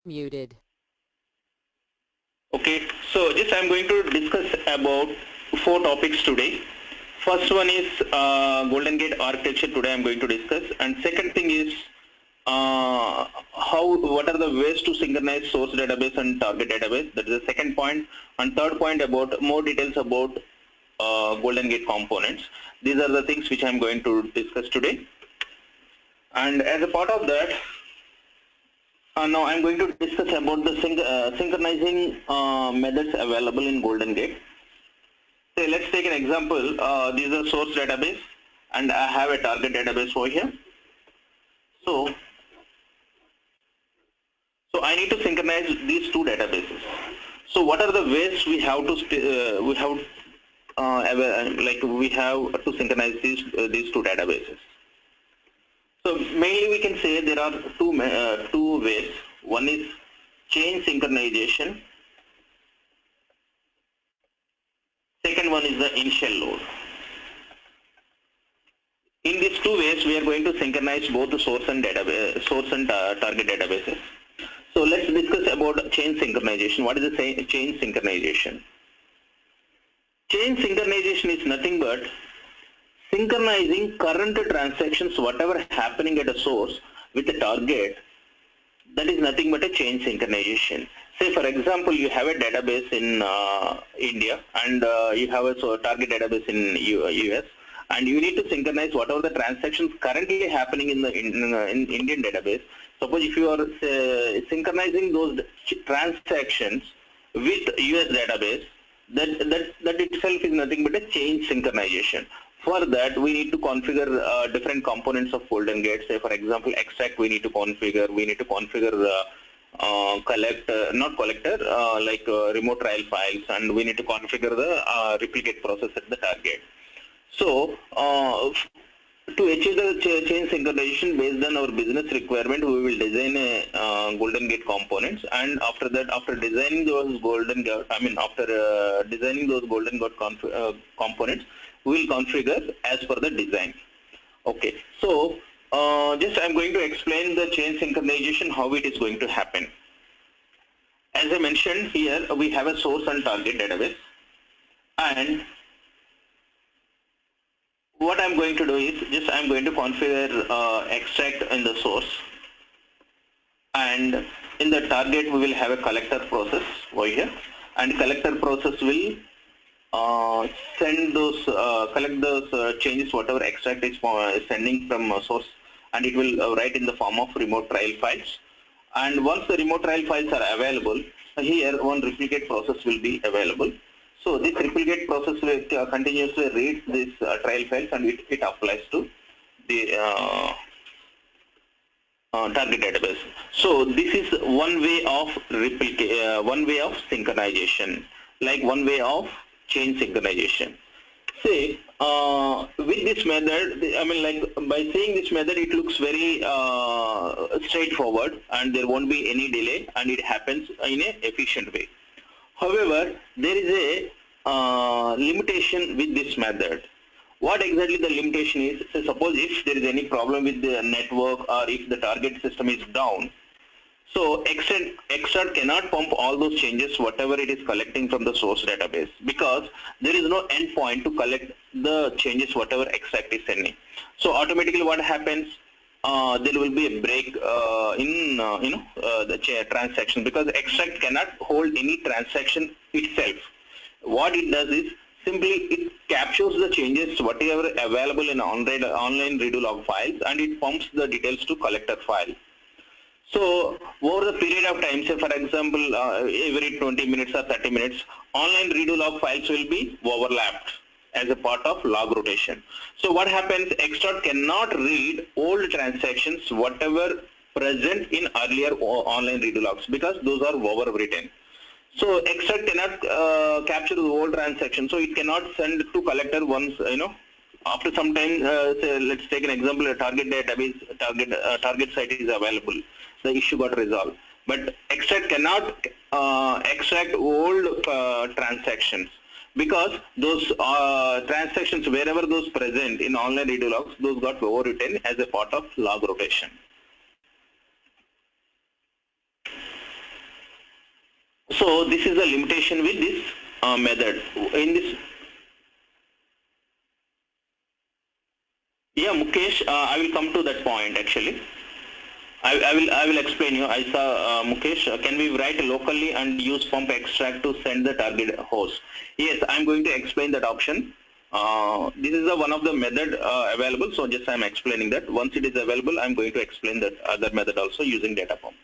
Muted. Okay, so just I'm going to discuss about four topics today. First one is Golden Gate architecture. Today I'm going to discuss, and second thing is what are the ways to synchronize source database and target database. That is the second point, and third point about more details about Golden Gate components. These are the things which I'm going to discuss today, and as a part of that. Now I'm going to discuss about the synchronizing methods available in Golden Gate. So let's take an example. These are source database, and I have a target database over here. So, I need to synchronize these two databases. So what are the ways we have to synchronize these two databases? So mainly we can say there are two ways. One is chain synchronization. Second one is the initial load. In these two ways, we are going to synchronize both the source and target databases. So let's discuss about chain synchronization. What is the chain synchronization? Chain synchronization is nothing but synchronizing current transactions, whatever happening at a source with a target. That is nothing but a chain synchronization. Say for example, you have a database in India and you have a target database in US, and you need to synchronize whatever the transactions currently happening in the in Indian database. Suppose if you are synchronizing those transactions with US database, that itself is nothing but a chain synchronization. For that, we need to configure different components of Golden Gate. Say, for example, extract we need to configure. We need to configure remote trial files, and we need to configure the replicate process at the target. So, to achieve the chain synchronization based on our business requirement, we will design a Golden Gate components, and after that, after designing those Golden Gate, designing those Golden Gate components, we will configure as per the design. Okay, so just I'm going to explain the chain synchronization, how it is going to happen. As I mentioned here, we have a source and target database, and what I'm going to do is just I'm going to configure extract in the source, and in the target we will have a collector process over here, and collector process will send those collect those changes whatever extract is sending from source, and it will write in the form of remote trial files. And once the remote trial files are available, here one replicate process will be available. So this replicate process will continuously read these trial files, and it applies to the target database. So this is one way of one way of synchronization, like one way of chain synchronization. Say with this method, I mean, like by saying this method, it looks very straightforward, and there won't be any delay, and it happens in a efficient way. However, there is a limitation with this method. What exactly the limitation is? So suppose if there is any problem with the network, or if the target system is down, so extract cannot pump all those changes whatever it is collecting from the source database, because there is no endpoint to collect the changes whatever extract is sending. So automatically what happens? There will be a break in the transaction, because extract cannot hold any transaction itself. What it does is simply it captures the changes whatever available in online redo log files, and it pumps the details to collector file. So over the period of time, say for example, every 20 minutes or 30 minutes, online redo log files will be overlapped as a part of log rotation. So what happens? Extract cannot read old transactions whatever present in earlier online redo logs, because those are overwritten. So extract cannot capture the old transaction, so it cannot send to collector once, after some time. Say, let's take an example: a target database, target site is available, the issue got resolved, but extract cannot extract old transactions, because those transactions wherever those present in online redo logs, those got overwritten as a part of log rotation. So this is the limitation with this method. In this, yeah, Mukesh, I will come to that point actually. I will explain you. I saw Mukesh. Can we write locally and use pump extract to send the target host? Yes, I'm going to explain that option. This is one of the method available. So just I'm explaining that. Once it is available, I'm going to explain that other method also using data pump.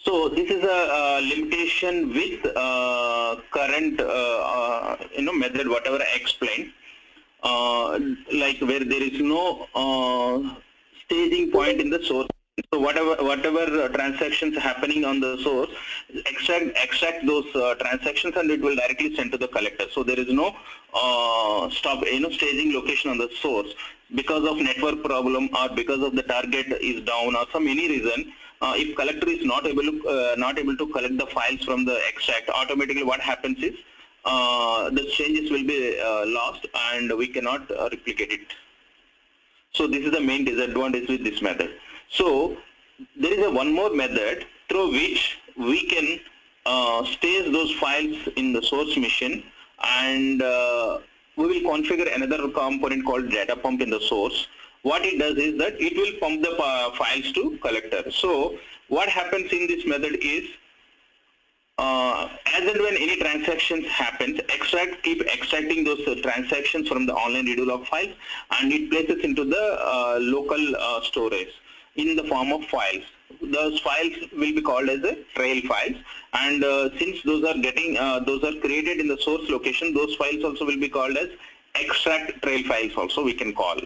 So this is a limitation with current method whatever I explained. Like where there is no staging point in the source. So whatever transactions happening on the source, extract those transactions and it will directly send to the collector. So there is no staging location on the source because of network problem or because of the target is down or some any reason. If collector is not able to collect the files from the extract, automatically what happens is the changes will be lost and we cannot replicate it. So this is the main disadvantage with this method. So there is one more method through which we can stage those files in the source machine, and we will configure another component called data pump in the source. What it does is that it will pump the files to collector. So what happens in this method is as and when any transactions happens, keep extracting those transactions from the online redo log files, and it places into the local storage in the form of files. Those files will be called as a trail files, and since those are created in the source location, those files also will be called as extract trail files also we can call.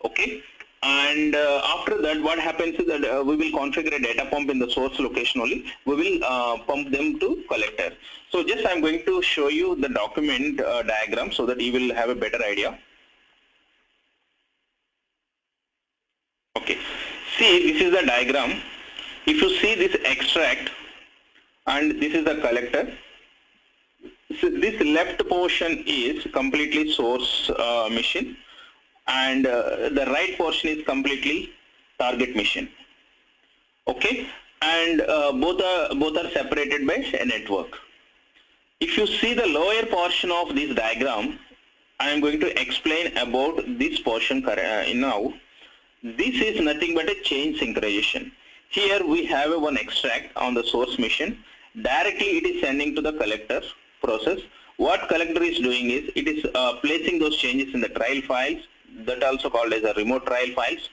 Okay. And after that, what happens is that we will configure a data pump in the source location only. We will pump them to collector. So just I'm going to show you the document diagram so that you will have a better idea. Okay. See, this is the diagram. If you see this extract and this is the collector. So this left portion is completely source machine, and the right portion is completely target machine. Okay, and both are separated by a network. If you see the lower portion of this diagram, I am going to explain about this portion now. This is nothing but a chain synchronization. Here we have one extract on the source machine. Directly it is sending to the collector process. What collector is doing is it is placing those changes in the trial files, that also called as a remote trial files,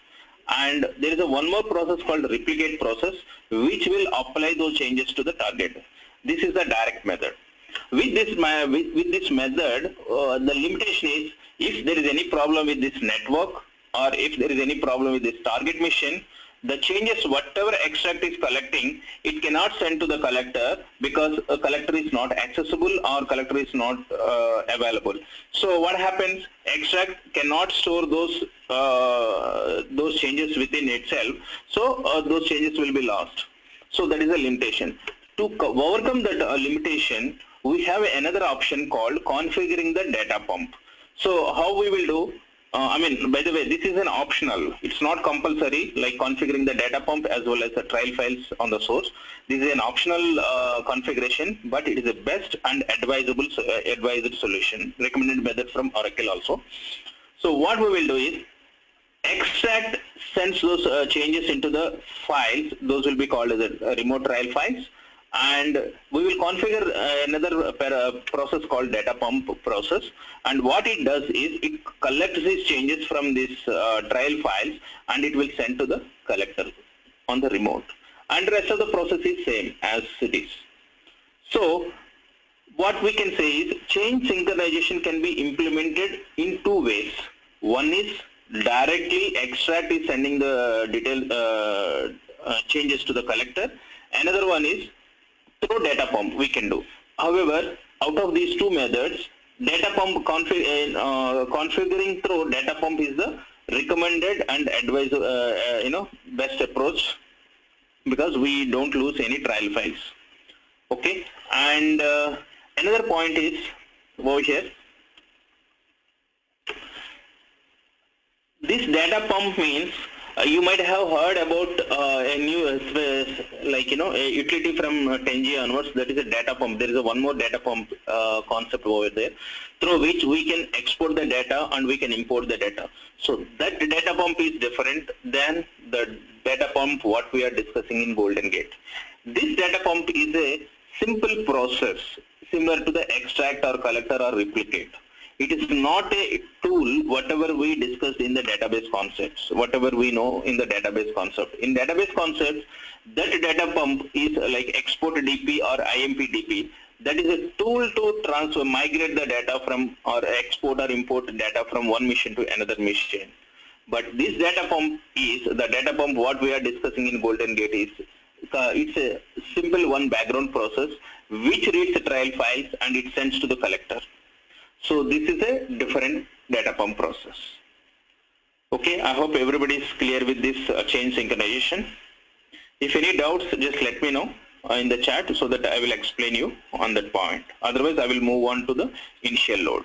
and there is one more process called replicate process which will apply those changes to the target. This is the direct method. With this method, the limitation is if there is any problem with this network or if there is any problem with this target machine, the changes whatever extract is collecting, it cannot send to the collector because a collector is not accessible or collector is not available. So what happens? Extract cannot store those changes within itself. So those changes will be lost. So that is a limitation. To overcome that limitation, we have another option called configuring the data pump. So how we will do? By the way, this is an optional. It's not compulsory, like configuring the data pump as well as the trial files on the source. This is an optional configuration, but it is the best and advised solution, recommended method from Oracle also. So what we will do is extract sends those changes into the files. Those will be called as a remote trial files. And we will configure another process called data pump process, and what it does is it collects these changes from these trial files and it will send to the collector on the remote, and the rest of the process is same as it is. So what we can say is chain synchronization can be implemented in two ways. One is directly extract is sending the detailed changes to the collector. Another one is through data pump we can do. However, out of these two methods, data pump configuring through data pump is the recommended and advised best approach, because we don't lose any trial files. Okay, and another point is over here. This data pump means You might have heard about a new, a utility from 10G onwards, that is a data pump. There is a one more data pump concept over there, through which we can export the data and we can import the data. So that data pump is different than the data pump what we are discussing in Golden Gate. This data pump is a simple process similar to the extract or collector or replicate. It is not a tool, whatever we discussed in the database concepts, whatever we know in the database concept. In database concepts, that data pump is like export DP or IMP DP. That is a tool to transfer, migrate the data from, or export or import data from one machine to another machine. But this data pump is, the data pump what we are discussing in Golden Gate is, it's a simple one background process which reads the trial files and it sends to the collector. So this is a different data pump process. Okay, I hope everybody is clear with this chain synchronization. If any doubts, just let me know in the chat so that I will explain you on that point. Otherwise, I will move on to the initial load.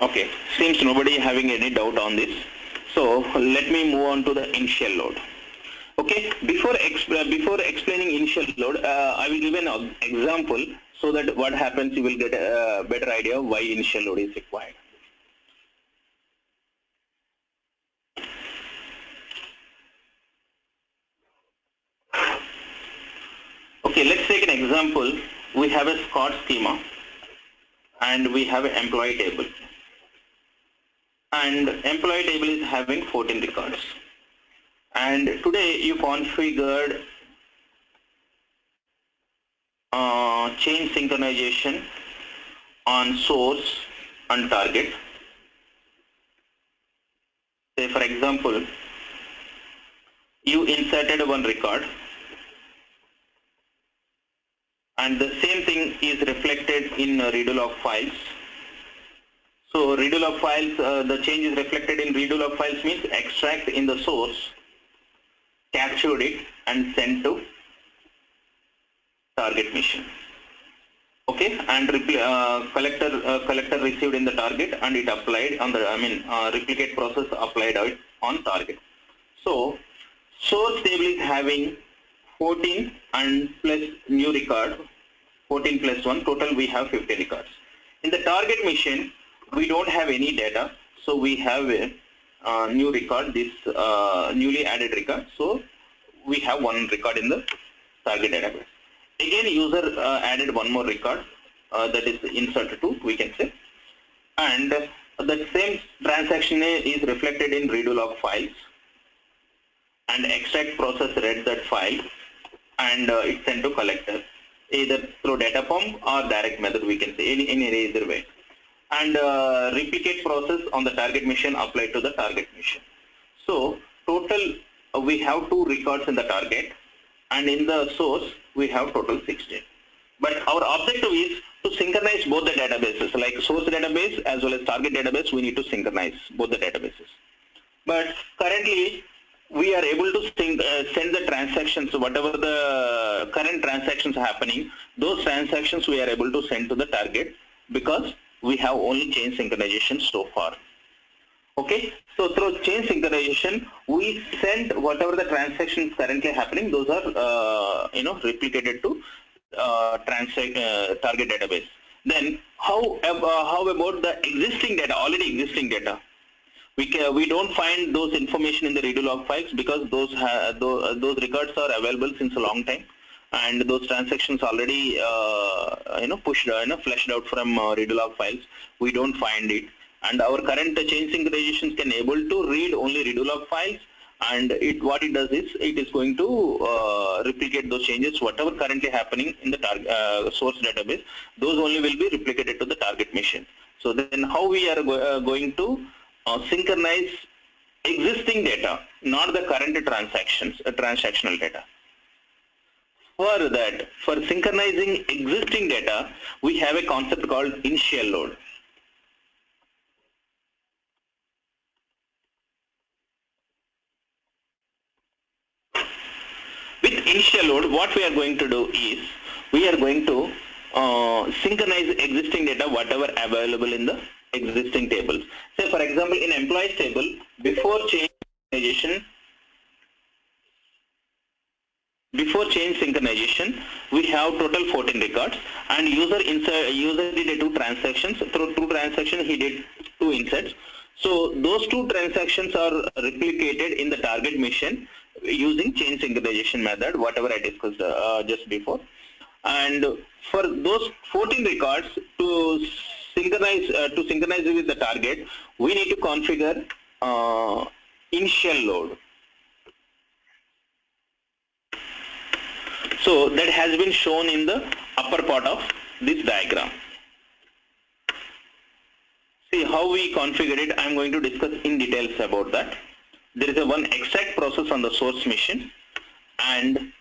Okay, seems nobody having any doubt on this. So let me move on to the initial load. Okay, before explaining initial load, I will give an example so that what happens, you will get a better idea of why initial load is required. Okay, let's take an example. We have a SCOT schema and we have an employee table. And employee table is having 14 records. And today you configured chain synchronization on source and target. Say for example, you inserted one record and the same thing is reflected in redo log files. So redo log files, the change is reflected in redo log files means extract in the source, captured it and sent to target mission. Okay, and collector received in the target and it applied on the, replicate process applied out on target. So source table is having 14 and plus new record, 14 plus 1, total we have 50 records. In the target mission, we don't have any data, so we have a new record, this newly added record. So we have one record in the target database. Again, user added one more record, that is insert 2, we can say. And the same transaction is reflected in redo log files. And extract process read that file and it's sent to collector, either through data pump or direct method, we can say, in either way. And replicate process on the target mission applied to the target mission. So total we have 2 records in the target, and in the source we have total 16. But our objective is to synchronize both the databases, like source database as well as target database. We need to synchronize both the databases. But currently we are able to send the transactions, whatever the current transactions are happening, those transactions we are able to send to the target because we have only chain synchronization so far. Okay, so through chain synchronization, we send whatever the transactions currently happening, those are replicated to target database. Then how about the existing data, already existing data? We don't find those information in the redo log files because those records are available since a long time, and those transactions already fleshed out from redo log files. We don't find it, and our current chain synchronizations can able to read only redo log files, and what it does is it is going to replicate those changes whatever currently happening in the source database. Those only will be replicated to the target mission. So then how we are going to synchronize existing data, not the current transactional data. For that, for synchronizing existing data, we have a concept called initial load. With initial load, what we are going to do is we are going to synchronize existing data whatever available in the existing tables. Say for example, in employees table, before change synchronization, we have total 14 records, and user did 2 transactions. Through 2 transactions, he did 2 inserts. So those 2 transactions are replicated in the target machine using change synchronization method, whatever I discussed just before. And for those 14 records to synchronize with the target, we need to configure initial load. So that has been shown in the upper part of this diagram. See how we configured it. I am going to discuss in details about that. There is a one extract process on the source machine, and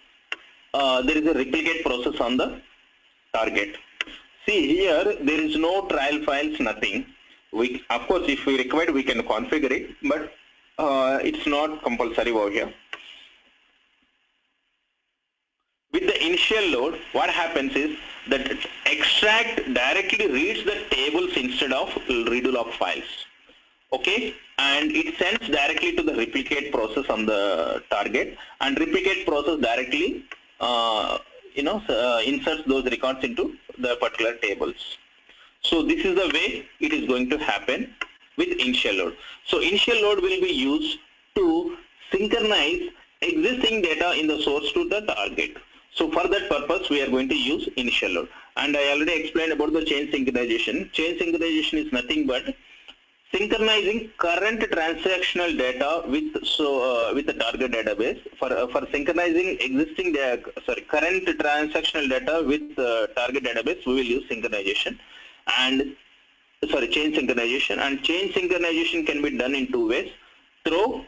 there is a replicate process on the target. See here, there is no trial files, nothing. Of course, if we require, we can configure it, but it's not compulsory over here. With the initial load, what happens is that extract directly reads the tables instead of redo log files. Okay, and it sends directly to the replicate process on the target, and replicate process directly inserts those records into the particular tables. So this is the way it is going to happen with initial load. So initial load will be used to synchronize existing data in the source to the target. So for that purpose, we are going to use initial load. And I already explained about the change synchronization. Change synchronization is nothing but synchronizing current transactional data with the target database. For synchronizing existing current transactional data with target database, we will use synchronization and change synchronization. And change synchronization can be done in 2 ways: through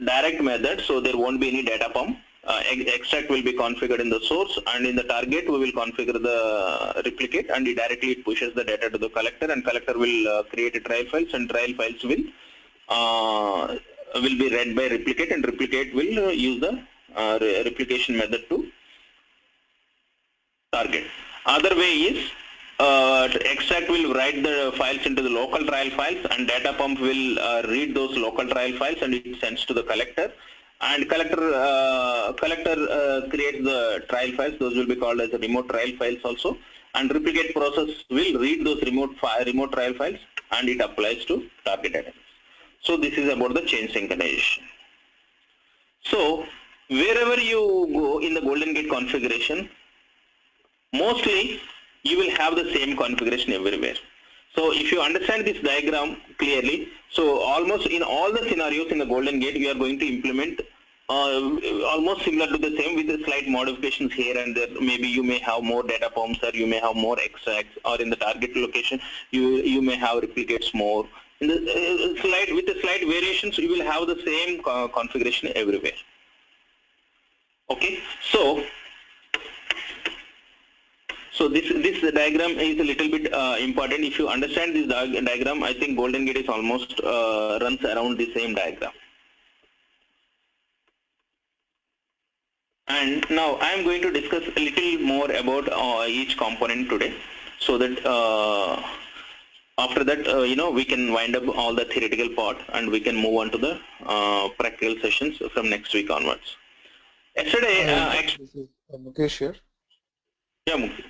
direct method, so there won't be any data pump. Extract will be configured in the source, and in the target we will configure the replicate, and directly it pushes the data to the collector, and collector will create a trial files, and trial files will be read by replicate, and replicate will use the replication method to target. Other way is extract will write the files into the local trial files, and data pump will read those local trial files, and it sends to the collector. And collector creates the trial files. Those will be called as remote trial files also. And replicate process will read those remote trial files, and it applies to target database. So this is about the change synchronization. So wherever you go in the Golden Gate configuration, mostly you will have the same configuration everywhere. So if you understand this diagram clearly, so almost in all the scenarios in the Golden Gate, you are going to implement almost similar to the same with the slight modifications here and there. Maybe you may have more data pumps, or you may have more extracts, or in the target location you may have replicates more. In the with the slight variations, you will have the same configuration everywhere. Okay, so this diagram is a little bit important. If you understand this diagram, I think Golden Gate is almost runs around the same diagram. And now I am going to discuss a little more about each component today, so that after that we can wind up all the theoretical part, and we can move on to the practical sessions from next week onwards. Yesterday, this is Mukesh here. Yeah, Mukesh.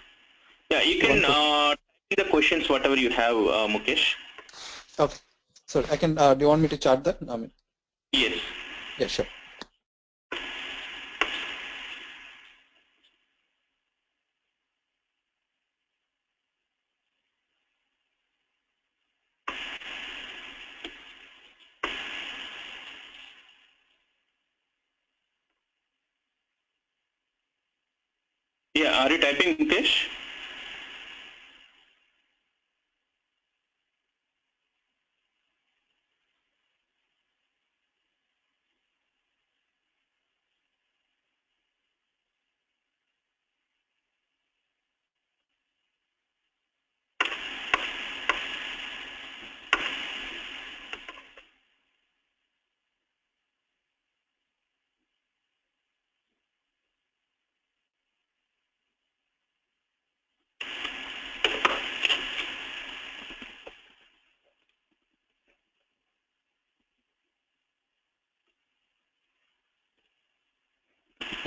Yeah, you can type the questions whatever you have, Mukesh. Okay, so I can. Do you want me to chart that? I mean, yes. Yeah, sure. Yeah, are you typing, Mukesh?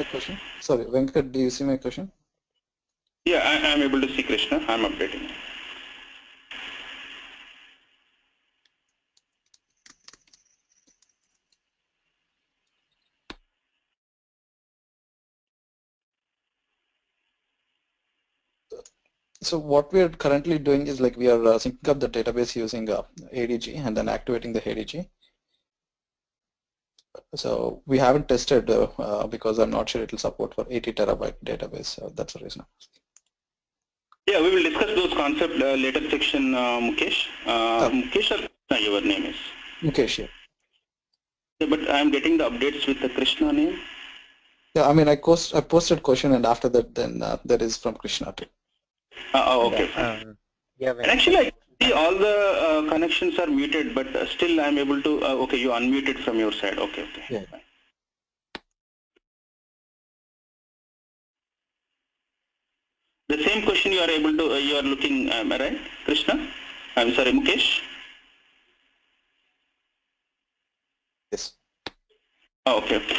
My question? Sorry, Venkat, do you see my question? Yeah, I'm able to see Krishna. I'm updating. So what we are currently doing is like we are syncing up the database using ADG and then activating the ADG. So we haven't tested because I'm not sure it will support for 80 terabyte database. So that's the reason. Yeah, we will discuss those concepts later section, Mukesh. Mukesh or Krishna, your name is? Mukesh, yeah. Yeah, but I'm getting the updates with the Krishna name. Yeah, I mean, I posted question and after that then there is from Krishna too. Okay. Yeah, And actually, I see all the connections are muted, but still I'm able to, okay, you unmuted from your side. Okay, okay. Yeah. The same question you are able to, you are looking, right, Krishna? I'm sorry, Mukesh? Yes. Oh, okay, okay.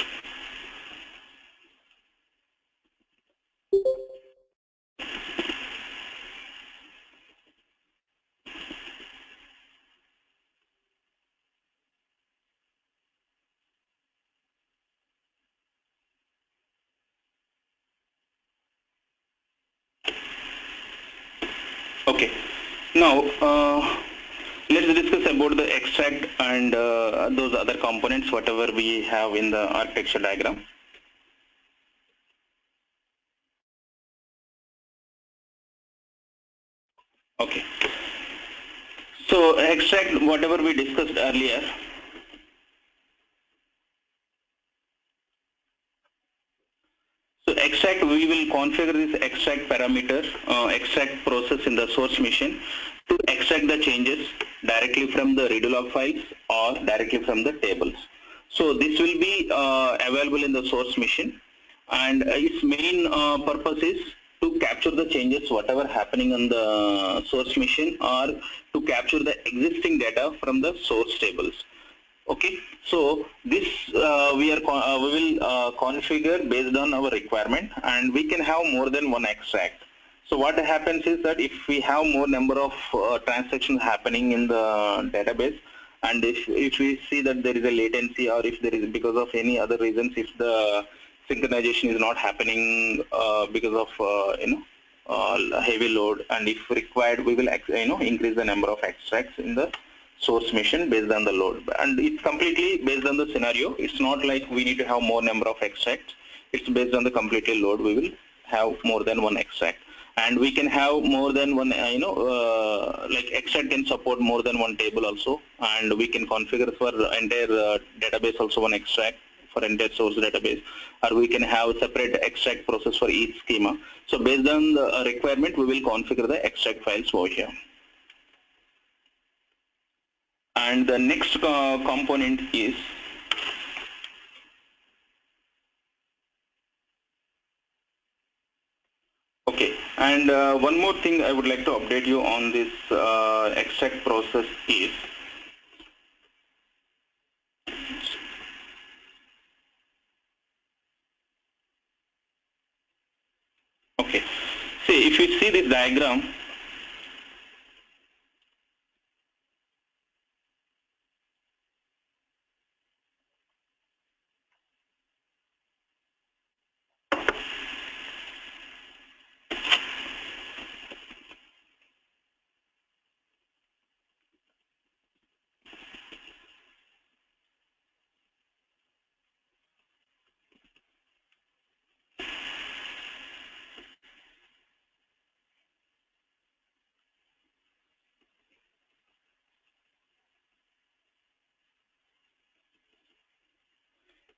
Okay. Now, let's discuss about the extract and those other components, whatever we have in the architecture diagram. Okay. So extract, whatever we discussed earlier. So extract, we will configure this extract parameter, extract process in the source machine to extract the changes directly from the redo log files or directly from the tables. So this will be available in the source machine, and its main purpose is to capture the changes whatever happening on the source machine or to capture the existing data from the source tables. Okay, so this we will configure based on our requirement, and we can have more than one extract. So what happens is that if we have more number of transactions happening in the database, and if we see that there is a latency, or if there is because of any other reasons, if the synchronization is not happening because of heavy load, and if required, we will increase the number of extracts in the source machine based on the load, and it's completely based on the scenario. It's not like we need to have more number of extracts. It's based on the completely load. We will have more than one extract, and we can have more than one like extract can support more than one table also, and we can configure for entire database also one extract for entire source database, or we can have separate extract process for each schema. So based on the requirement, we will configure the extract files over here. And the next component is okay. And one more thing I would like to update you on this extract process is okay. See, if you see this diagram,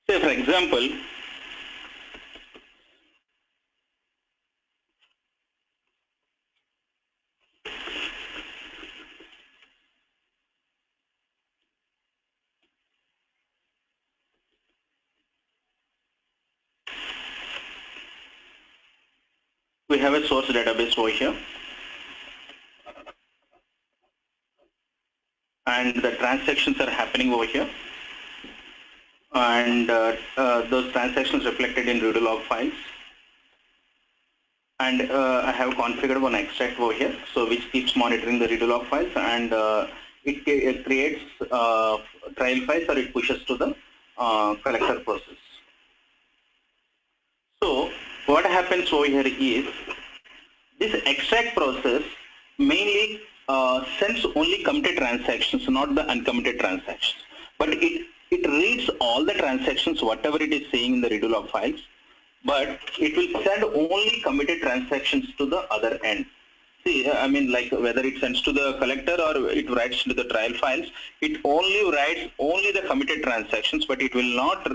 say for example, we have a source database over here, and the transactions are happening over here. and those transactions reflected in redo log files. And I have configured one extract over here, so which keeps monitoring the redo log files, and it creates trial files, or it pushes to the collector process. So what happens over here is this extract process mainly sends only committed transactions, not the uncommitted transactions. But it reads all the transactions, whatever it is saying in the redo log files, but it will send only committed transactions to the other end. See, I mean, like whether it sends to the collector or it writes to the trial files, it only writes only the committed transactions, but it will not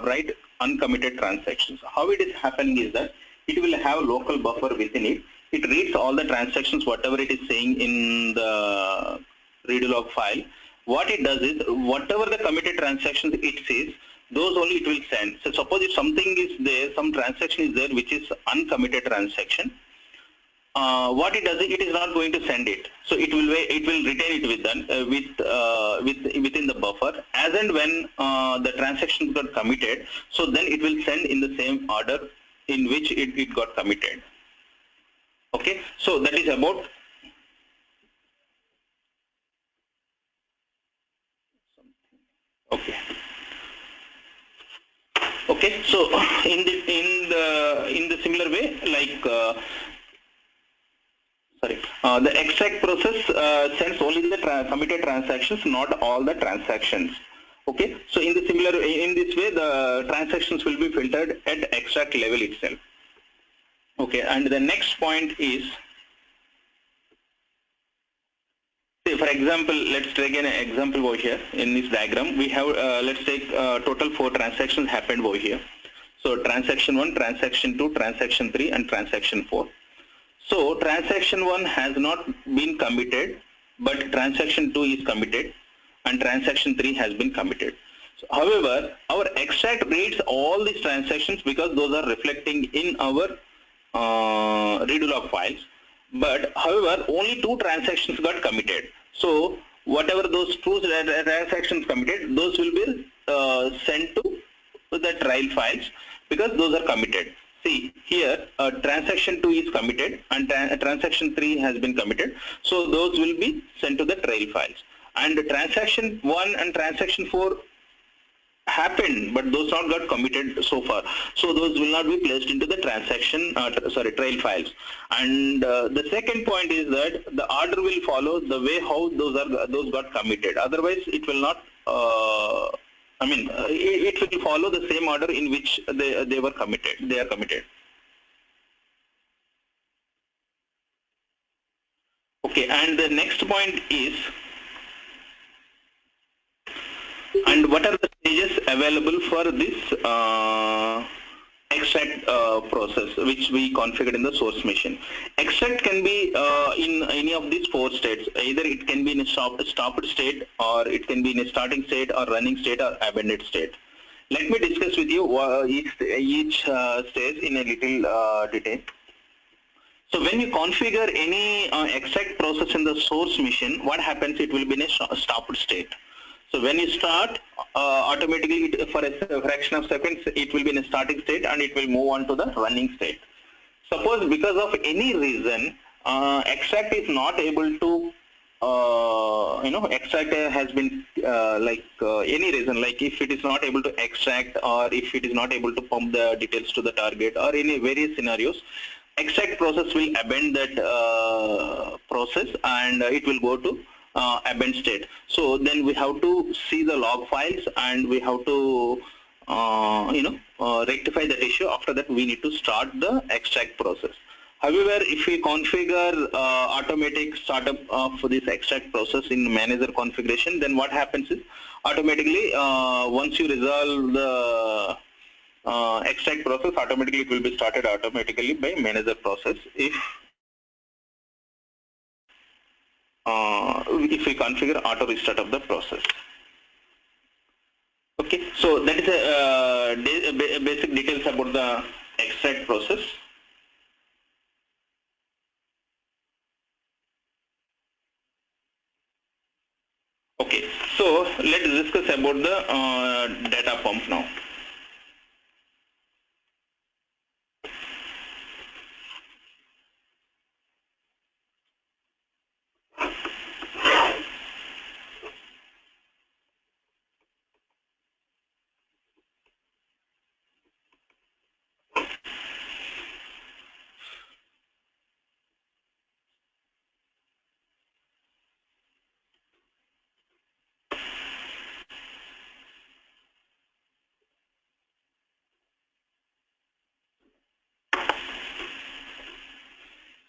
write uncommitted transactions. How it is happening is that it will have local buffer within it. It reads all the transactions, whatever it is saying in the redo log file. What it does is, whatever the committed transactions it says, those only it will send. So suppose if something is there, some transaction is there which is uncommitted transaction, what it does is it is not going to send it. So it will retain it within the buffer, as and when the transaction got committed. So then it will send in the same order in which it got committed. Okay, so that is about. Okay. Okay, so in the similar way, like the extract process sends only the committed transactions, not all the transactions. Okay, so in this way, the transactions will be filtered at extract level itself. Okay, and the next point is, say for example, let's take an example over here in this diagram. We have let's take total 4 transactions happened over here. So transaction 1, transaction 2, transaction 3, and transaction 4. So transaction 1 has not been committed, but transaction 2 is committed, and transaction 3 has been committed. So, however, our extract reads all these transactions because those are reflecting in our redo log files. But however, only 2 transactions got committed. So whatever those 2 transactions committed, those will be sent to the trial files because those are committed. See here, transaction 2 is committed and transaction 3 has been committed. So those will be sent to the trail files. And transaction 1 and transaction 4 happened, but those not got committed so far. So those will not be placed into the trail files. And the second point is that the order will follow the way how those got committed. Otherwise, it will not. It will follow the same order in which they were committed. They are committed. Okay, and the next point is, and what are the stages available for this extract process, which we configured in the source machine. Extract can be in any of these 4 states. Either it can be in a stopped state, or it can be in a starting state, or running state, or abandoned state. Let me discuss with you each stage in a little detail. So when you configure any extract process in the source machine, what happens? It will be in a stopped state. So when you start, automatically for a fraction of seconds, it will be in a starting state and it will move on to the running state. Suppose because of any reason, extract is not able to, extract has been any reason, like if it is not able to extract, or if it is not able to pump the details to the target, or any various scenarios, extract process will abandon that process and it will go to abandoned state. So then we have to see the log files and we have to rectify that issue. After that, we need to start the extract process. However, if we configure automatic startup for this extract process in manager configuration, then what happens is automatically once you resolve the extract process, automatically it will be started automatically by manager process if we configure auto restart of the process. Okay, so that is a basic details about the extract process. Okay, so let's discuss about the data pump now.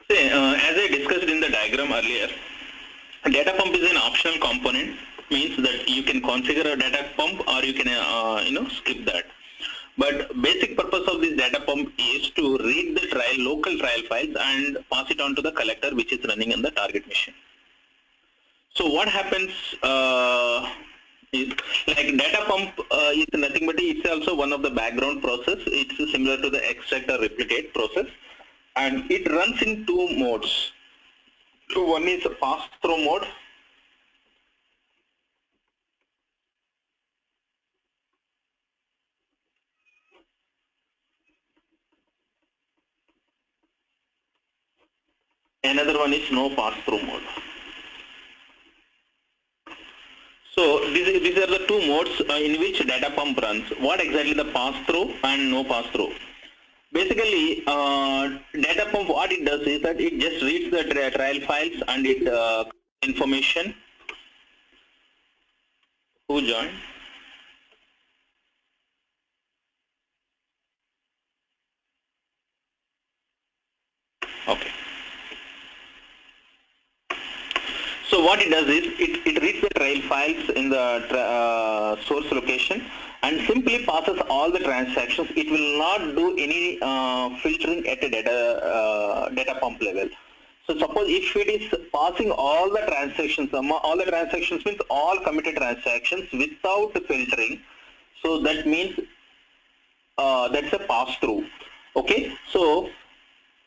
Say, as I discussed in the diagram earlier, a data pump is an optional component, means that you can configure a data pump or you can skip that. But basic purpose of this data pump is to read the local trial files and pass it on to the collector which is running in the target machine. So what happens is, like data pump is nothing but it's also one of the background process. It's similar to the extract or replicate process, and it runs in two modes. So one is pass-through mode. Another one is no pass-through mode. So these are the two modes in which data pump runs. What exactly the pass-through and no pass-through? Basically, data pump, what it does is that it just reads the trial files and it information. Who joined? Okay. So what it does is it reads the trial files in the source location and simply passes all the transactions. It will not do any filtering at a data pump level. So suppose if it is passing all the transactions means all committed transactions without filtering, so that means that's a pass-through. Okay, so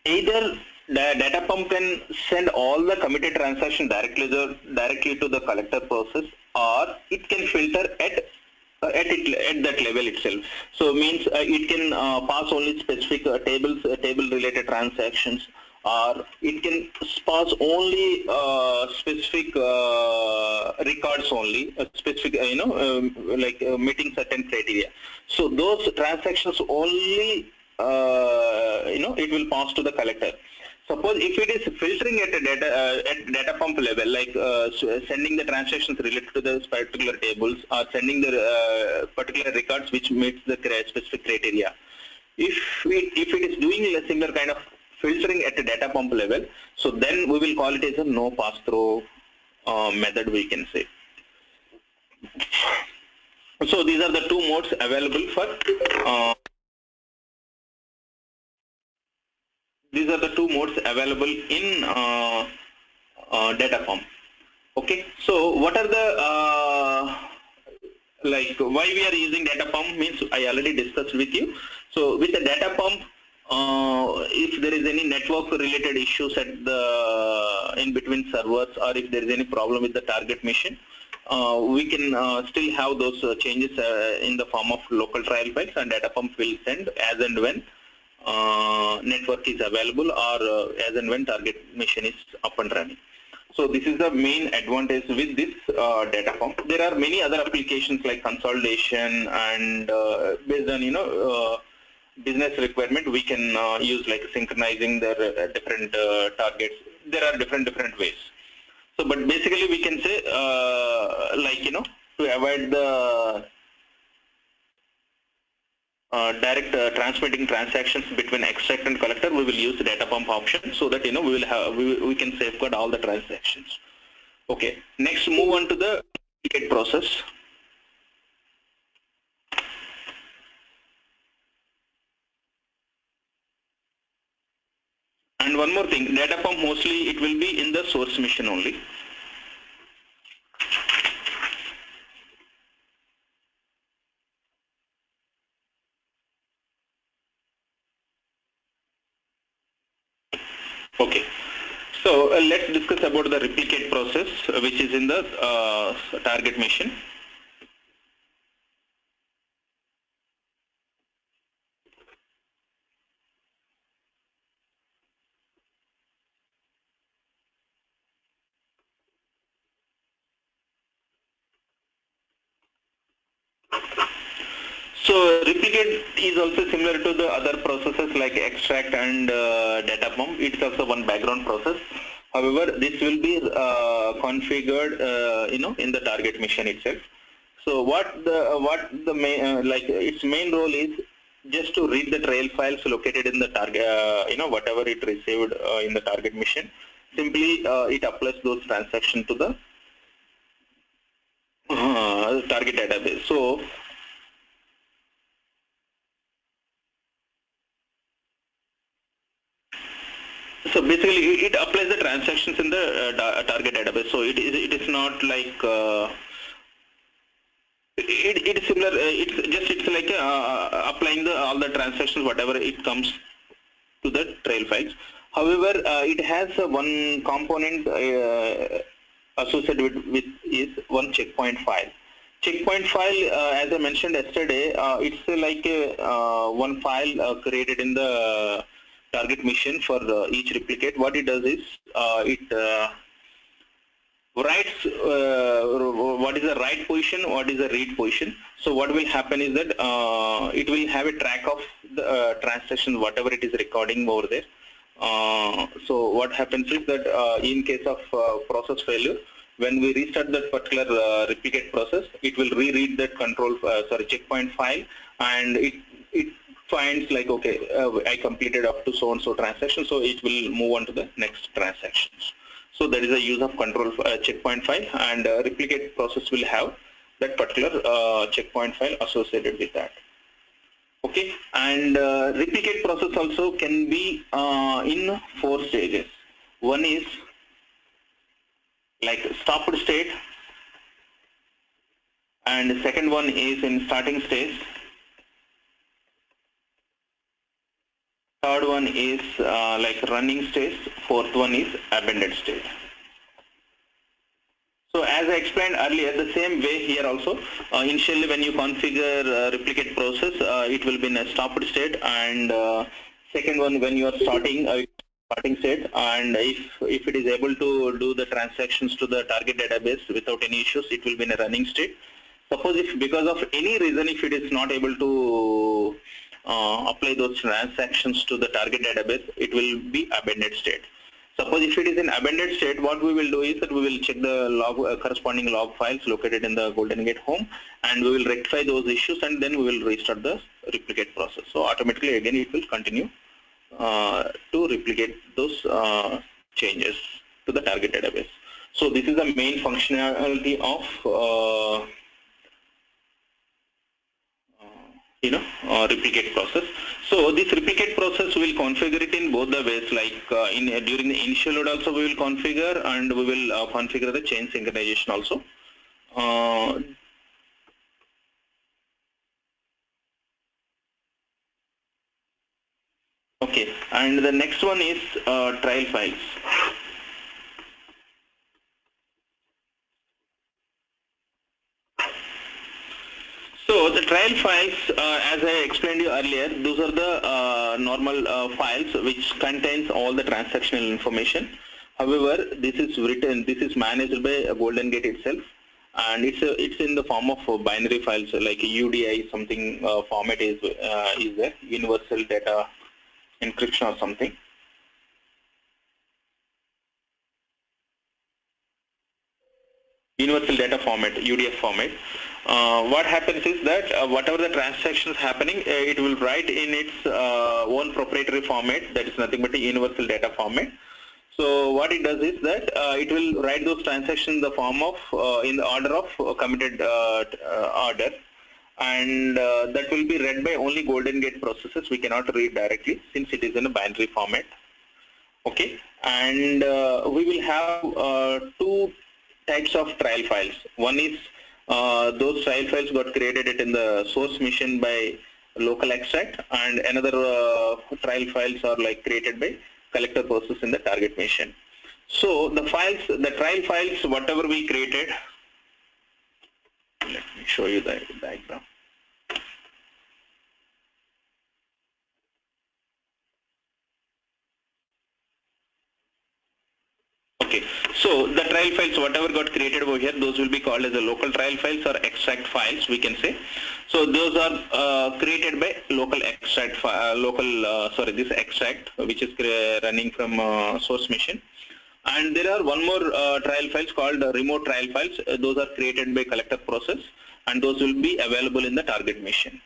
either the data pump can send all the committed transaction directly to the collector process, or it can filter at that level itself. So means it can pass only specific table related transactions, or it can pass only specific records only, specific meeting certain criteria. So those transactions only it will pass to the collector. Suppose if it is filtering at a data pump level, like sending the transactions related to the particular tables or sending the particular records which meets the specific criteria. If it is doing a similar kind of filtering at a data pump level, so then we will call it as a no pass-through method, we can say. So these are the two modes available for these are the two modes available in data pump. Okay, so what are the like why we are using data pump means I already discussed with you. So with the data pump, if there is any network related issues at the in between servers, or if there is any problem with the target machine, we can still have those changes in the form of local trial files, and data pump will send as and when network is available, or as and when target machine is up and running. So this is the main advantage with this data pump. There are many other applications like consolidation, and based on business requirement, we can use like synchronizing the different targets. There are different ways. So, but basically we can say to avoid the direct transmitting transactions between extract and collector, we will use the data pump option, so that we can safeguard all the transactions. Okay, next move on to the replicate process. And one more thing, data pump mostly it will be in the source machine only. Okay, So let's discuss about the replicate process, which is in the target machine. So replicate is also similar to the other processes like extract and data pump. It's also one background process. However, this will be configured, in the target machine itself. So what the main its main role is just to read the trail files located in the target, whatever it received in the target machine. Simply it applies those transactions to the target database. So basically, it applies the transactions in the target database. So it is not like it is similar. It's like applying all the transactions whatever it comes to the trail files. However, it has one component associated with is one checkpoint file. Checkpoint file, as I mentioned yesterday, it's like one file created in the target machine for each replicate. What it does is it writes what is the write position, what is the read position. So what will happen is that it will have a track of the transaction, whatever it is recording over there. So what happens is that in case of process failure, when we restart that particular replicate process, it will reread that checkpoint file, and it finds like, okay, I completed up to so and so transaction, so it will move on to the next transactions. So that is the use of control checkpoint file, and replicate process will have that particular checkpoint file associated with that. Okay, and replicate process also can be in 4 stages. One is like stopped state, and the second one is in starting stage. Third one is like running stage. Fourth one is abandoned state. So as I explained earlier, the same way here also, initially when you configure replicate process, it will be in a stopped state, and second one when you are starting state, and if it is able to do the transactions to the target database without any issues, it will be in a running state. Suppose if because of any reason, if it is not able to apply those transactions to the target database, it will be abandoned state. Suppose if it is in abandoned state, what we will do is that we will check the log, corresponding log files located in the Golden Gate home, and we will rectify those issues, and then we will restart the replicate process. So automatically again it will continue to replicate those changes to the target database. So this is the main functionality of replicate process. So this replicate process we will configure it in both the ways, like during the initial load also we will configure, and we will configure the chain synchronization also. Okay, and the next one is trial files. So the trial files, as I explained you earlier, those are the normal files which contains all the transactional information. However, this is managed by Golden Gate itself, and it's in the form of binary files, like UDI something format is there, universal data encryption or something. Universal data format, UDF format. What happens is that whatever the transactions happening, it will write in its own proprietary format, that is nothing but a universal data format. So what it does is that it will write those transactions in the form of in the order of committed order, and that will be read by only Golden Gate processes. We cannot read directly since it is in a binary format. Okay, and we will have 2 types of trial files. One is those trial files got created in the source machine by local extract, and another trial files are like created by collector process in the target machine. So the files, the trial files, whatever we created, let me show you the diagram. Okay, so the trial files, whatever got created over here, those will be called as the local trial files or extract files, we can say. So those are created by local extract, this extract, which is running from source machine. And there are one more trial files called remote trial files. Those are created by collector process, and those will be available in the target machine.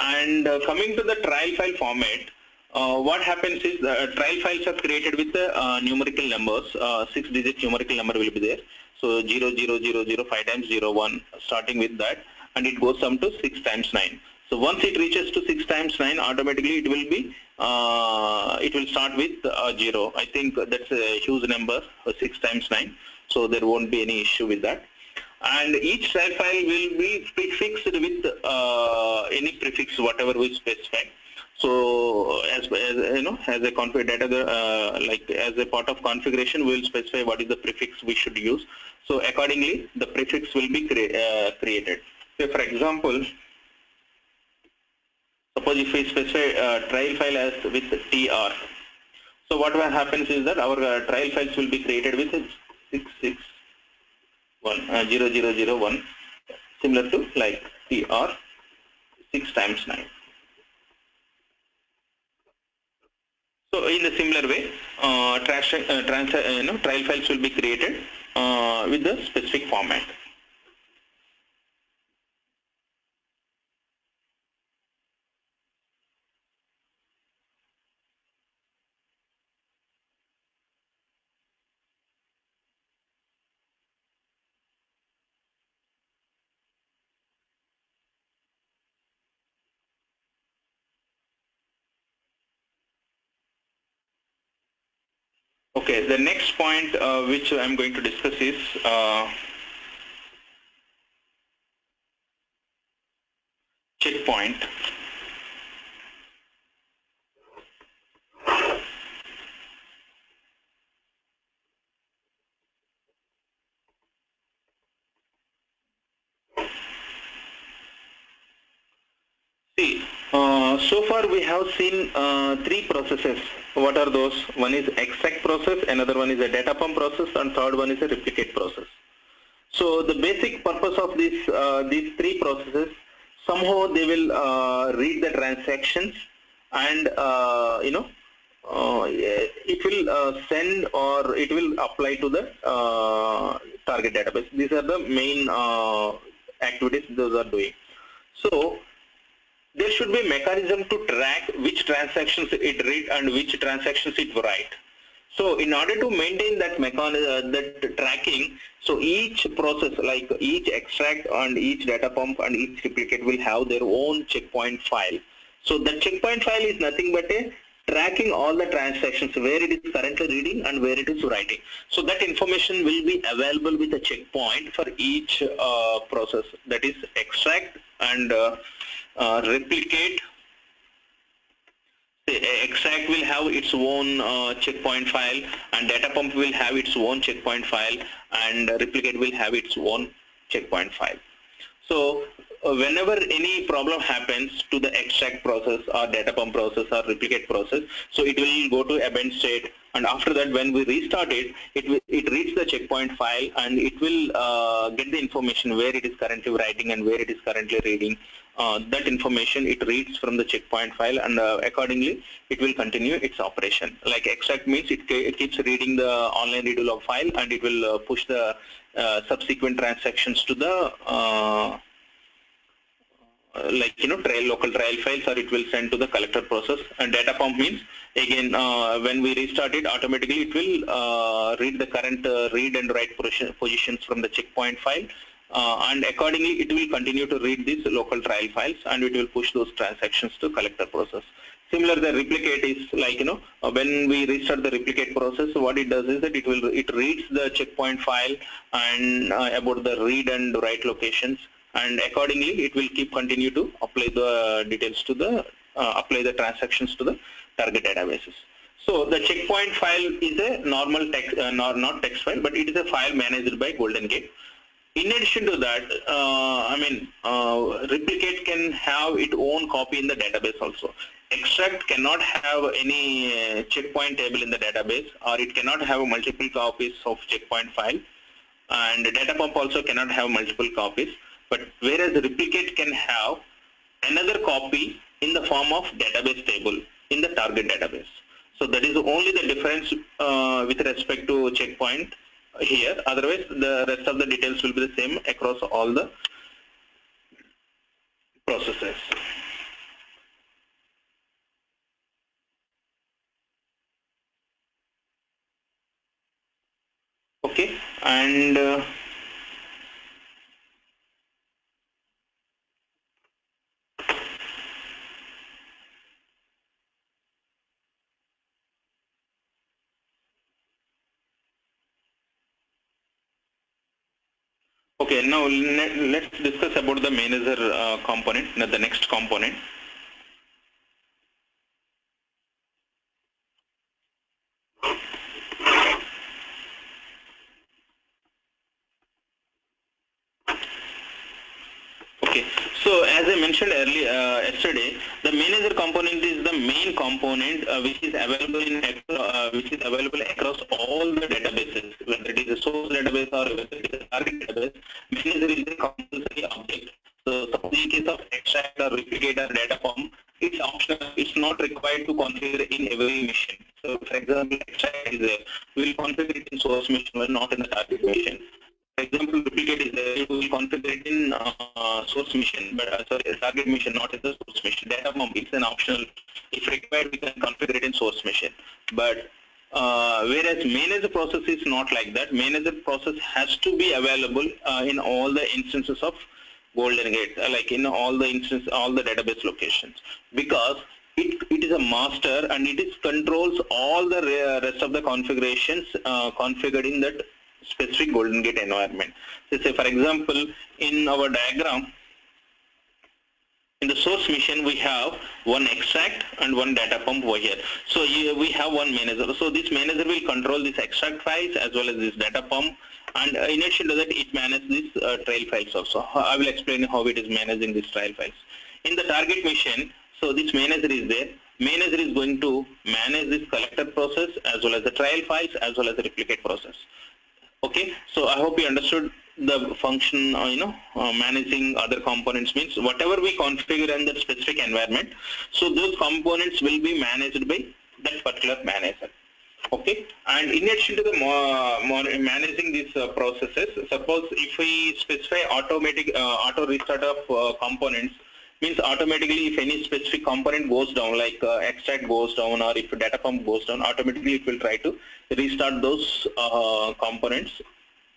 And coming to the trial file format, what happens is the trial files are created with the numerical numbers. 6-digit numerical number will be there. So 00005 times 01, starting with that, and it goes up to 6 times 9. So once it reaches to 6 times 9, automatically it will be it will start with 0. I think that's a huge number, 6 times 9. So there won't be any issue with that. And each trial file will be prefixed with any prefix whatever we specify. So as you know, as a config data, like as a part of configuration, we will specify what is the prefix we should use. So accordingly, the prefix will be created. So for example, suppose if we specify trial file as with TR. So what happens is that our trial files will be created with 0001, similar to like TR 6 times 9. So in a similar way, trial files will be created with the specific format. Okay, the next point which I'm going to discuss is checkpoint. See, so far we have seen 3 processes. What are those? One is extract process, another one is a data pump process, and third one is a replicate process. So the basic purpose of these 3 processes, somehow they will read the transactions, and it will send or it will apply to the target database. These are the main activities those are doing. So there should be a mechanism to track which transactions it read and which transactions it write. So in order to maintain that mechanism, that tracking, so each process, like each extract and each data pump and each replicate will have their own checkpoint file. So the checkpoint file is nothing but a tracking all the transactions, where it is currently reading and where it is writing. So that information will be available with a checkpoint for each process, that is extract and replicate. Extract will have its own checkpoint file, and data pump will have its own checkpoint file, and replicate will have its own checkpoint file. So whenever any problem happens to the extract process or data pump process or replicate process, so it will go to abandoned state, and after that when we restart it, it reads the checkpoint file and it will get the information where it is currently writing and where it is currently reading. That information it reads from the checkpoint file, and accordingly it will continue its operation. Like extract means it keeps reading the online redo log file, and it will push the subsequent transactions to the local trial files, or it will send to the collector process. And data pump means again when we restart it, automatically it will read the current read and write positions from the checkpoint file, and accordingly it will continue to read these local trial files, and it will push those transactions to collector process. Similar, the replicate is like, when we restart the replicate process, what it does is that it reads the checkpoint file and about the read and write locations, and accordingly it will continue to apply the details to the apply the transactions to the target databases. So the checkpoint file is a normal text, not text file, but it is a file managed by Golden Gate. In addition to that, replicate can have its own copy in the database also. Extract cannot have any checkpoint table in the database, or it cannot have multiple copies of checkpoint file, and data pump also cannot have multiple copies. But whereas replicate can have another copy in the form of database table in the target database. So that is only the difference with respect to checkpoint here. Otherwise, the rest of the details will be the same across all the processes. Okay, and okay, now let's discuss about the manager component, the next component. Okay, so as I mentioned earlier, yesterday, the manager component is the main component which is available across all the databases, whether it is a source database or whether it is a target database. Manager is a compulsory object. So suppose in case of extract or replicate or data pump, it's optional. It's not required to configure in every machine. So for example, extract is there. We will configure it in source machine, but not in the target machine. For example, replicate is there, we will configure it in source mission, but target mission, not in the source mission. Data pump is an optional. If required, we can configure it in source mission. But whereas manager process is not like that. Manager process has to be available in all the instances of Golden Gate, like in all the database locations, because it is a master and it is controls all the rest of the configurations configured in that specific Golden Gate environment. So say for example, in our diagram, in the source mission, we have one extract and one data pump over here. So here we have one manager. So this manager will control this extract files as well as this data pump. And in addition to that, it manages these trail files also. I will explain how it is managing these trail files. In the target mission, so this manager is there. Manager is going to manage this collector process as well as the trail files as well as the replicate process. Okay, so I hope you understood the function, managing other components means whatever we configure in that specific environment, so those components will be managed by that particular manager. Okay, and in addition to the managing these processes, suppose if we specify auto restart of components, means automatically if any specific component goes down, like extract goes down or if data pump goes down, automatically it will try to restart those components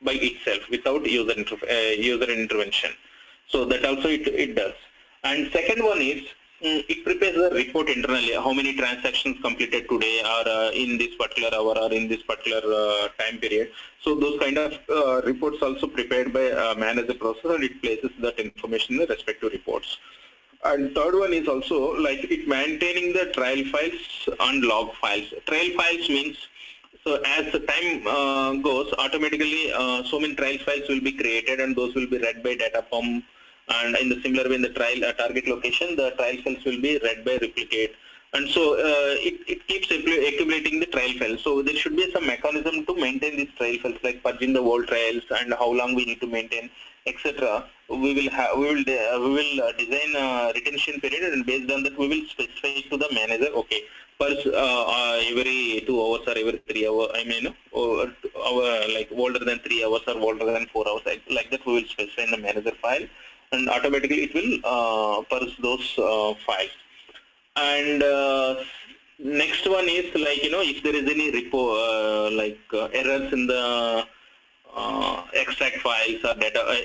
by itself without user intervention. So that also it does. And second one is it prepares a report internally, how many transactions completed today or in this particular hour or in this particular time period. So those kind of reports also prepared by manager process, and it places that information in the respective reports. And third one is also like it maintaining the trail files and log files. Trail files means, so as the time goes, automatically so many trail files will be created and those will be read by data pump, and in the similar way in the trial target location, the trail files will be read by replicate. And so it keeps accumulating the trail files. So there should be some mechanism to maintain these trail files, like purging the old trails and how long we need to maintain, etc. We will design a retention period, and based on that we will specify to the manager. Okay, every 2 hours or every 3 hours, or like older than 3 hours or older than 4 hours, like that we will specify in the manager file, and automatically it will purge those files. And next one is like, if there is any errors in the extract files or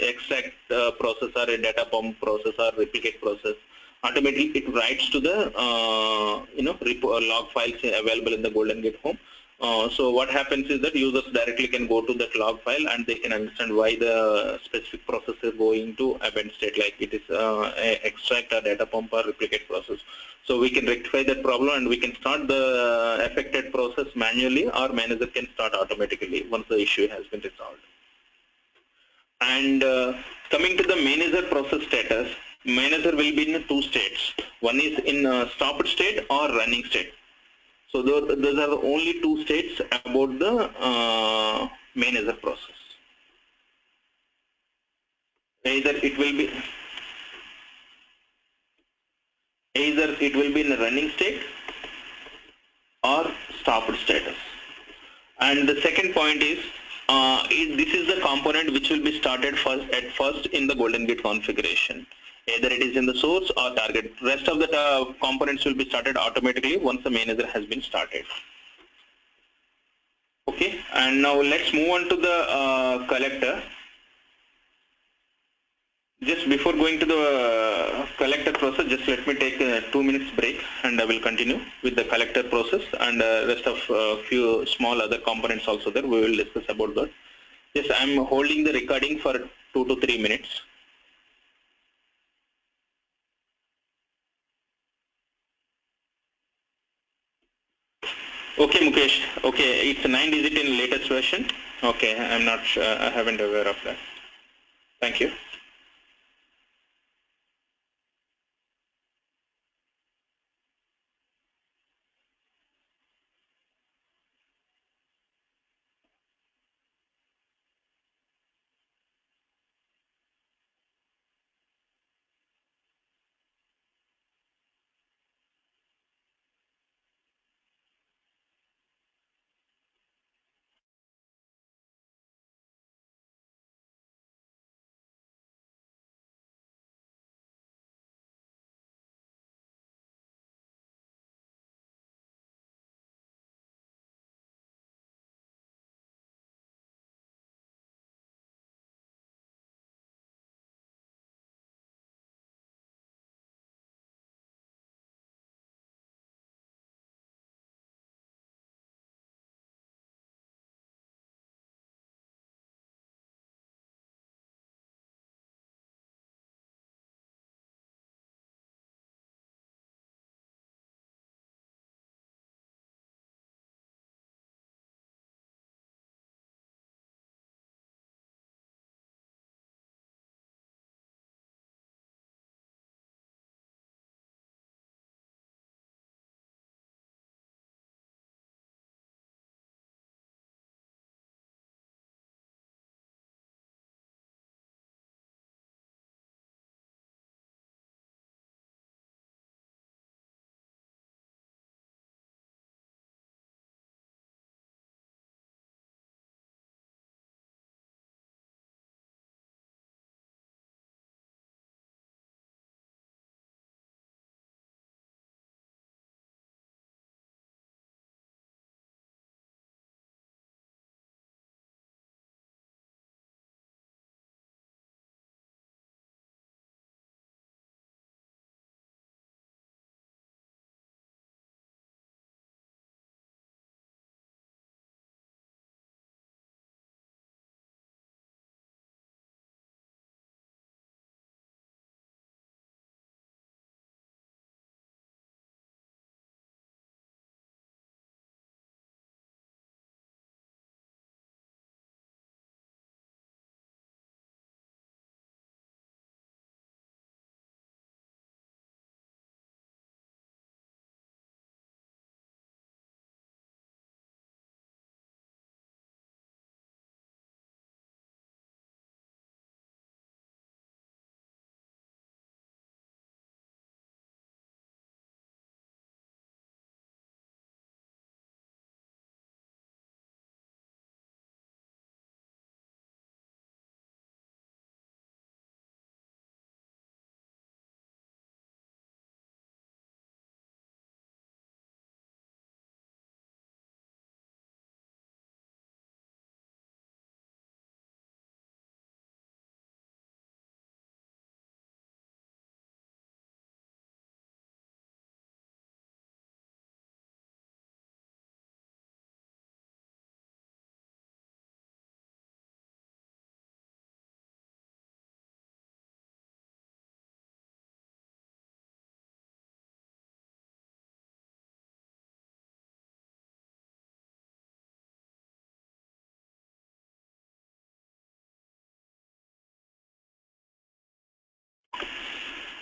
extract process or a data pump process or replicate process, automatically it writes to the log files available in the Golden Gate home, So what happens is that users directly can go to that log file and they can understand why the specific process is going to abandon state, like it is extract or data pump or replicate process. So we can rectify that problem and we can start the affected process manually, or manager can start automatically once the issue has been resolved. And coming to the manager process status, manager will be in two states. One is in stopped state or running state. So those are the only two states about the manager process. Either it will be in a running state or stopped status. And the second point is this is the component which will be started first in the Golden Gate configuration. Either it is in the source or target. Rest of the components will be started automatically once the manager has been started. Okay, and now let's move on to the collector. Just before going to the collector process, just let me take a 2 minutes break and I will continue with the collector process and rest of few small other components also there. We will discuss about that. Yes, I'm holding the recording for 2 to 3 minutes. Okay, Mukesh. Okay, it's a 9-digit in latest version. Okay, I'm not sure. I haven't aware of that. Thank you.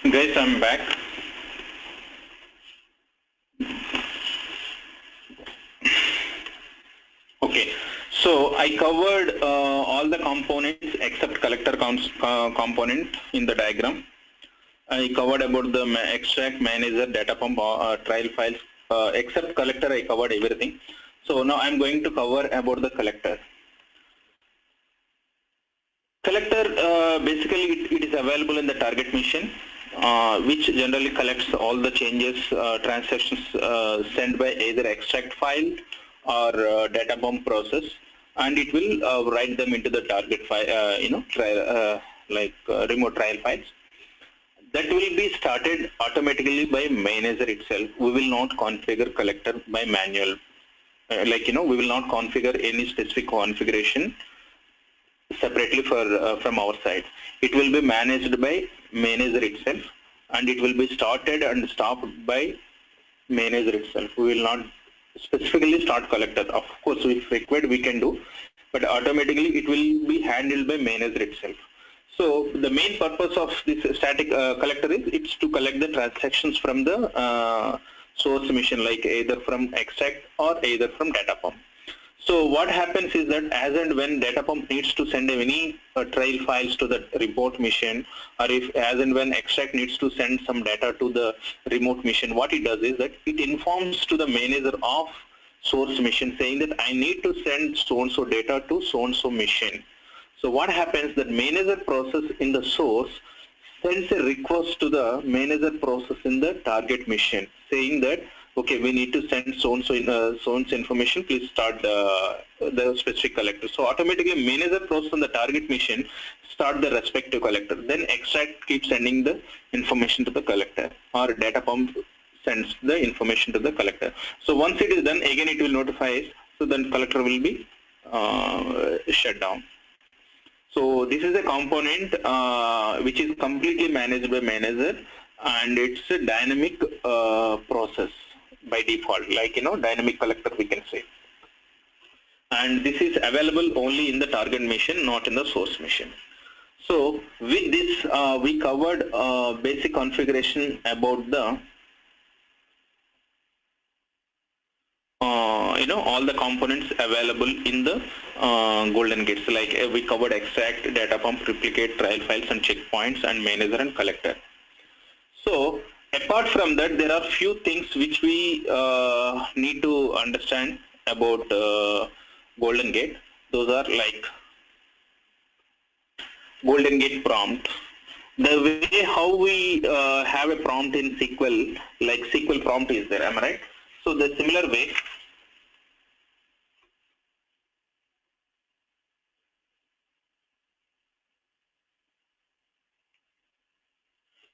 Guys, I'm back. Okay, so I covered all the components except collector component in the diagram. I covered about the extract, manager, data pump, trial files. Except collector, I covered everything. So now I'm going to cover about the collector. Collector, basically it is available in the target mission, which generally collects all the changes, transactions sent by either extract file or data pump process, and it will write them into the target file, trial, remote trial files. That will be started automatically by manager itself. We will not configure collector by manual. We will not configure any specific configuration separately from our side. It will be managed by manager itself, and it will be started and stopped by manager itself. We will not specifically start collector. Of course, if required, we can do, but automatically it will be handled by manager itself. So the main purpose of this static collector is it's to collect the transactions from the source machine, like either from extract or either from data pump. So what happens is that as and when data pump needs to send any trail files to the report machine, or if as and when extract needs to send some data to the remote machine, what it does is that it informs to the manager of source machine saying that I need to send so-and-so data to so-and-so machine. So what happens that manager process in the source sends a request to the manager process in the target machine saying that, okay, we need to send so-and-so information, please start the specific collector. So automatically manager process on the target machine start the respective collector. Then extract keeps sending the information to the collector, or data pump sends the information to the collector. So once it is done, again it will notify us, so then collector will be shut down. So this is a component which is completely managed by manager, and it's a dynamic process by default, dynamic collector we can say. And this is available only in the target machine, not in the source machine. So with this, we covered basic configuration about the all the components available in the golden gates, like we covered extract, data pump, replicate, trial files and checkpoints, and manager and collector. So apart from that, there are few things which we need to understand about golden gate. Those are like golden gate prompt. The way how we have a prompt in SQL, like SQL prompt is there, am I right? So the similar way,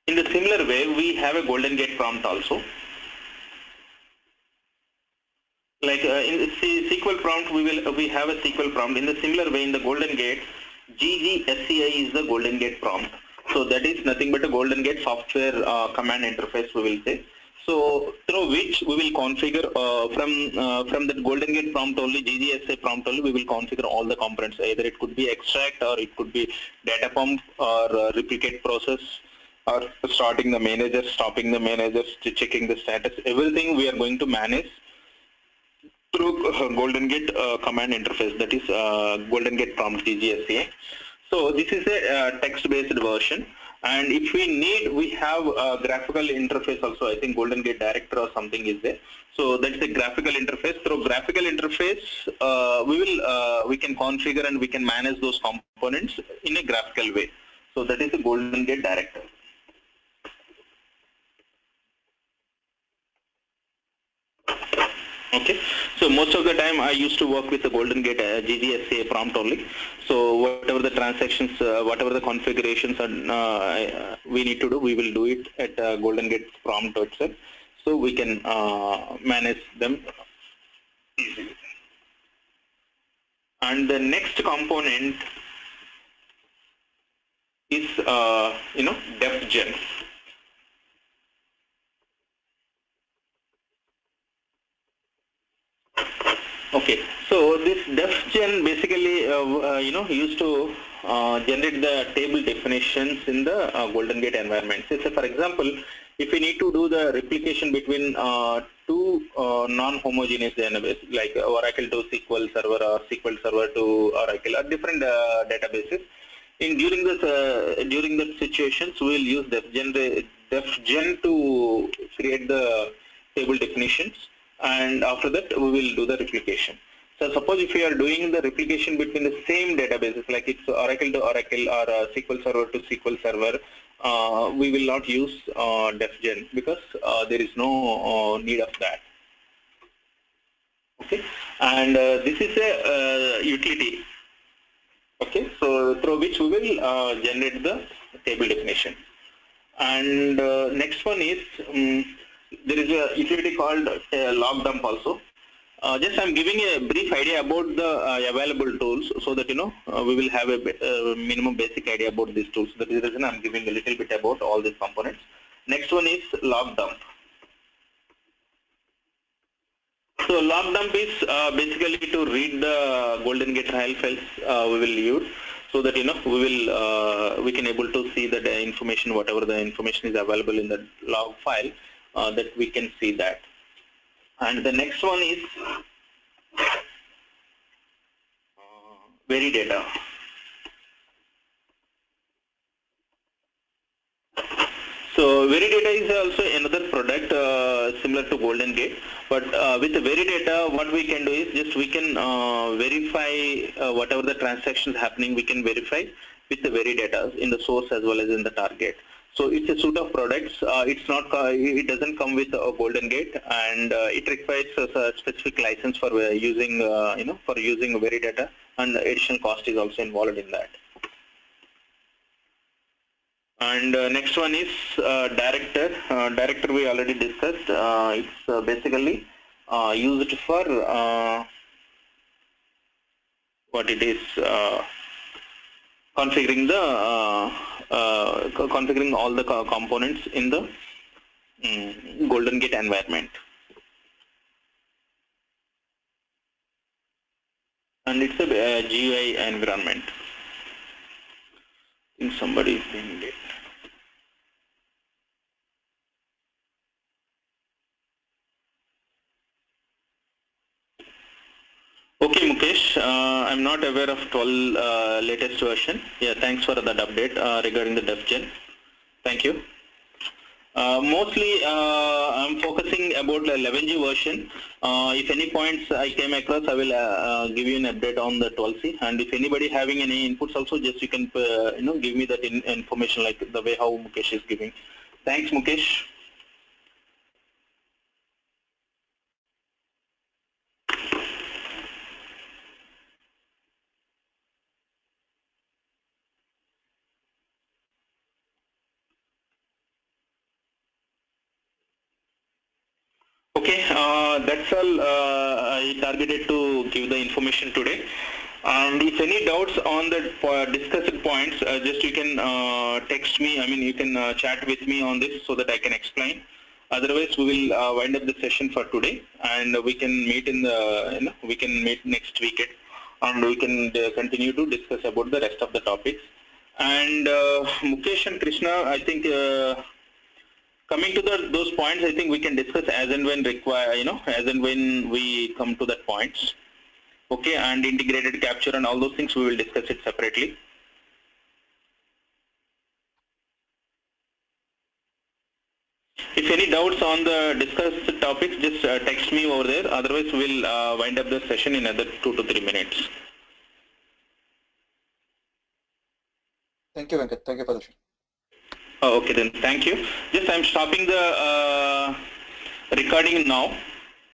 in the similar way, we have a golden gate prompt also. Like in the SQL prompt, we have a SQL prompt. In the similar way, in the golden gate, GGSCI is the golden gate prompt. So that is nothing but a golden gate software command interface, we will say. So through which we will configure from that golden gate prompt only, GGSCI prompt only, we will configure all the components. Either it could be extract, or it could be data pump, or replicate process, or starting the manager, stopping the manager, checking the status. Everything we are going to manage through golden gate command interface, that is golden gate prompt GGSCI. So this is a text-based version, and if we need, we have a graphical interface also. I think golden gate director or something is there. So that's the graphical interface. Through graphical interface, we can configure and we can manage those components in a graphical way. So that is the golden gate director. Okay, so most of the time I used to work with the golden gate GGSCI prompt only. So whatever the transactions, whatever the configurations we need to do, we will do it at golden gate prompt itself. So we can manage them easily. And the next component is def gen. Okay, so this def gen basically used to generate the table definitions in the Golden Gate environment. So for example, if we need to do the replication between two non-homogeneous database like Oracle to SQL Server or SQL Server to Oracle or different databases, during that situations we will use DefGen to create the table definitions, and after that we will do the replication. So suppose if we are doing the replication between the same databases, like it's Oracle to Oracle or SQL Server to SQL Server, we will not use DefGen because there is no need of that. Okay, and this is a utility. Okay, so through which we will generate the table definition. And next one is there is a utility called log dump also. Just I'm giving a brief idea about the available tools so that we will have a minimum basic idea about these tools. That is the reason I'm giving a little bit about all these components. Next one is log dump. So log dump is basically to read the Golden Gate trial files we will use, so that we can able to see the information, whatever the information is available in the log file, that we can see that. And the next one is Veridata. So Veridata is also another product similar to Golden Gate, but with Veridata, what we can do is just we can verify whatever the transactions happening, we can verify with the Veridata in the source as well as in the target. So it's a suite of products. It doesn't come with a Golden Gate, and it requires a specific license for using for using Veridata, and additional cost is also involved in that. And next one is Director. Director we already discussed. It's basically used for what it is, configuring all the components in the Golden Gate environment. And it's a GUI environment. I think somebody is doing it. Okay, Mukesh, I'm not aware of 12 latest version. Yeah, thanks for that update regarding the DefGen. Thank you. Mostly, I'm focusing about the 11G version. If any points I came across, I will give you an update on the 12C. And if anybody having any inputs also, just you can give me that information like the way how Mukesh is giving. Thanks, Mukesh. Okay, that's all I targeted to give the information today. And if any doubts on the discussed points, just you can text me. I mean, you can chat with me on this so that I can explain. Otherwise, we will wind up the session for today, and we can meet in the we can meet next weekend, and we can continue to discuss about the rest of the topics. And Mukesh and Krishna, I think. Coming to those points, I think we can discuss as and when required, as and when we come to that points. Okay, and integrated capture and all those things, we will discuss it separately. If any doubts on the discussed topics, just text me over there. Otherwise, we'll wind up the session in another 2 to 3 minutes. Thank you, Venkat. Thank you for the show. Okay then, thank you. Just I'm stopping the recording now.